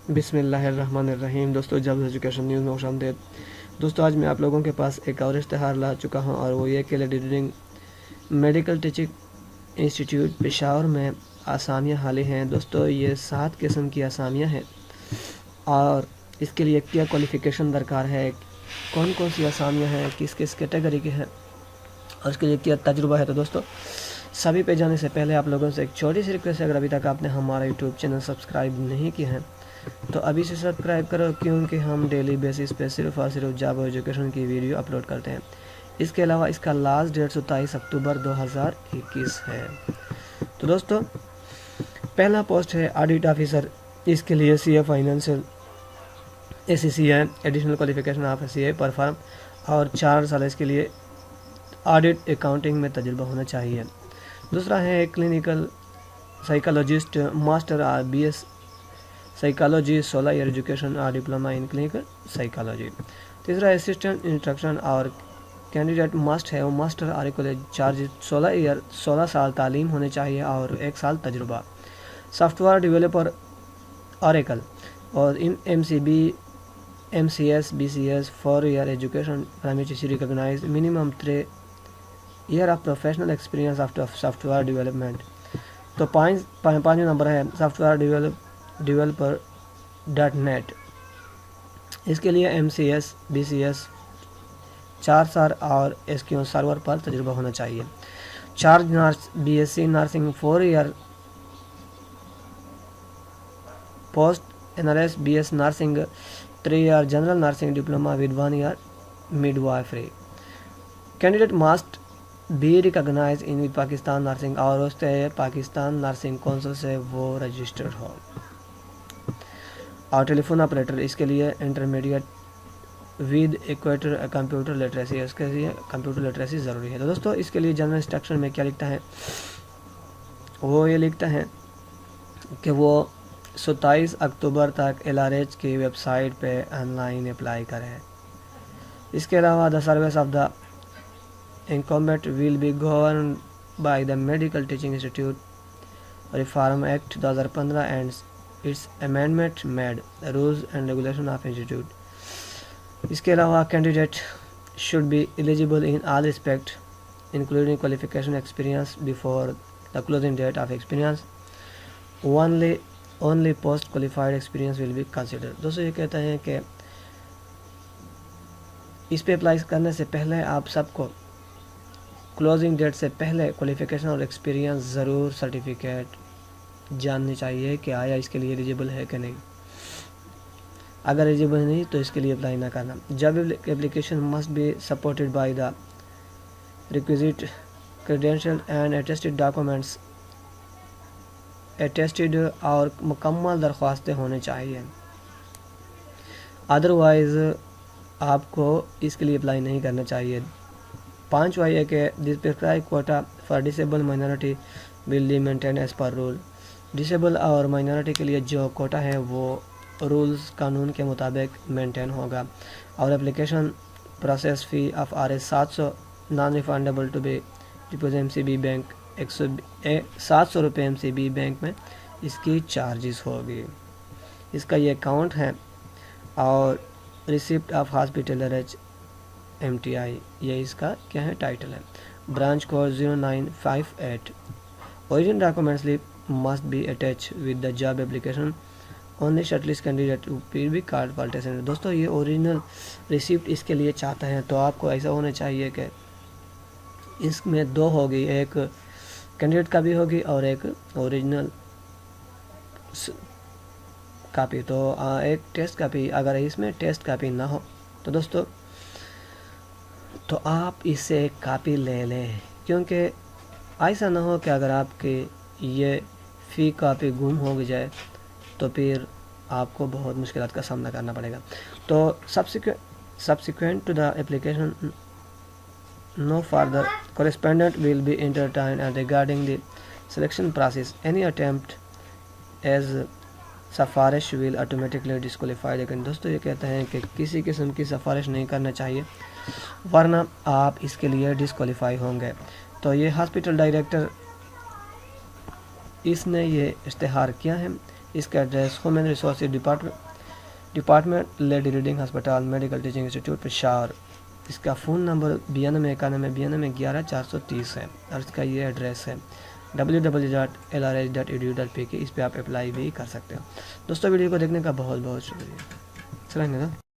بسم اللہ الرحمن الرحیم۔ دوستو جب ایجوکیشن نیوز میں خوش آمدید۔ دوستو آج میں آپ لوگوں کے پاس ایک اور اشتہار لا چکا ہوں اور وہ یہ کہ lady reading medical teaching institute Peshawar میں اسامیاں حالی ہیں۔ دوستو یہ 7 قسم کی اسامیاں ہیں اور اس کے لیے کیا کوالیفیکیشن درکار ہے، کون کون سی اسامیاں ہیں، کس کس کیٹیگری کے ہیں اور اس کے لیے کیا تجربہ ہے۔ تو دوستو سبھی پہ جانے سے پہلے آپ لوگوں سے ایک چھوٹی سی ریکویسٹ ہے، اگر ابھی تک آپ نے ہمارا یوٹیوب چینل سبسکرائب نہیں کیا ہے تو ابھی سے سبسکرائب کرو، کیونکہ ہم ڈیلی بیسس پہ صرف اور صرف جاب اور ایجوکیشن کی ویڈیو اپلوڈ کرتے ہیں۔ اس کے علاوہ اس کا لاسٹ ڈیٹ 27 اکتوبر 2021 ہے۔ تو دوستو پہلا پوسٹ ہے آڈیٹ آفیسر۔ اس کے لیے C A financial ACCA additional qualification of CA پر فرم اور 4 سال اس کے لیے آڈٹ اکاؤنٹنگ میں تجربہ ہونا چاہیے۔ دوسرا ہے clinical psychologist, master BS psychology, 16 year education اور ڈپلومہ ان کلینکل سائیکالوجی۔ تیسرا اسسٹنٹ انسٹرکشن اور کینڈیڈیٹ مسٹ ہے ماسٹر اور کالج چارج 16 سال تعلیم ہونے چاہیے اور 1 سال تجربہ۔ سافٹ ویئر ڈیولپر اوریکل اور ان MCB MCS BCS 4 year education primary recognize minimum 3 year of professional experience of software development. تو پانچواں نمبر ہے سافٹ ویئر ڈیولپر .NET۔ اس کے لیے MCS BCS 4 سال اور SQL سرور پر تجربہ ہونا چاہیے۔ Charge BSc nursing 4 year, post NRS BS nursing 3 year, general nursing diploma with 1 year midwifery. Candidate must بھی ریکگنائز ان پاکستان نرسنگ اور اس سے پاکستان نرسنگ کونسل سے وہ رجسٹرڈ ہو۔ اور ٹیلی فون آپریٹر، اس کے لیے انٹرمیڈیٹ ود ایکویٹر کمپیوٹر لٹریسی، اس کے لیے کمپیوٹر لٹریسی ضروری ہے۔ تو دوستو اس کے لیے جنرل انسٹرکشن میں کیا لکھتا ہے، وہ یہ لکھتا ہے کہ وہ 27 اکتوبر تک LRH کی ویب سائٹ پہ آن لائن اپلائی کرے۔ اس کے علاوہ the service of the incumbent will be governed by the medical teaching institute reform act 2015 and its amendment made rules and regulation of institute. اس کے علاوہ candidate should be eligible in all respect including qualification experience before the closing date of experience only post qualified experience will be consider. دوستو یہ کہتا ہے کہ اس پہ apply کرنے سے پہلے آپ سب کو کلوزنگ ڈیٹ سے پہلے کوالیفیکیشن اور ایکسپیرینس ضرور سرٹیفکیٹ جاننی چاہیے کہ آیا اس کے لیے ایلیجیبل ہے کہ نہیں۔ اگر ایلیجیبل نہیں تو اس کے لیے اپلائی نہ کرنا۔ جب application must be supported by the requisite credential and attested documents, attested اور مکمل درخواستیں ہونے چاہیے، ادروائز آپ کو اس کے لیے اپلائی نہیں کرنا چاہیے۔ 5واں یہ کہ this prescribed quota for disable minority will be maintain as per rule. Disable اور مائنورٹی کے لیے جو کوٹا ہے وہ رولز قانون کے مطابق مینٹین ہوگا۔ اور application process fee of RS 700 non refundable to be deposit MCB bank, 700 روپے MCB بینک میں اس کی چارجز ہوگی۔ اس کا یہ اکاؤنٹ ہے۔ اور ریسیپٹ آف ہاسپٹل MTI، یہ اس کا کیا ہے ٹائٹل ہے۔ Branch code 0958۔ Original document slip must be attach with the job application only short list candidate پھر بھی کارڈ پالٹیشن۔ دوستو یہ اوریجنل ریسیپٹ اس کے لیے چاہتا ہے تو آپ کو ایسا ہونا چاہیے کہ اس میں 2 ہوگی، ایک کینڈیڈیٹ کا بھی ہوگی اور ایک اوریجنل کاپی۔ تو ایک ٹیسٹ کاپی، اگر اس میں ٹیسٹ کاپی نہ ہو تو دوستو تو آپ اس سے ایک کاپی لے لیں، کیونکہ ایسا نہ ہو کہ اگر آپ کی یہ فی کاپی گم ہو جائے تو پھر آپ کو بہت مشکلات کا سامنا کرنا پڑے گا۔ تو subsequent to the application no further correspondent will be entertained and regarding the selection process any attempt as سفارش will automatically disqualified۔ لیکن دوستو یہ کہتے ہیں کہ کسی قسم کی سفارش نہیں کرنا چاہیے ورنہ آپ اس کے لیے ڈسکوالیفائی ہوں گے۔ تو یہ ہاسپٹل ڈائریکٹر اس نے یہ اشتہار کیا ہے۔ اس کا address human resources department lady reading ہسپتال میڈیکل ٹیچنگ انسٹیٹیوٹ پشاور. اس کا فون نمبر 9291929430 ہے اور اس کا یہ ایڈریس ہے www.lrh.edu.pk. اس پہ آپ اپلائی بھی کر سکتے ہو. دوستوں ویڈیو کو دیکھنے کا بہت بہت شکریہ.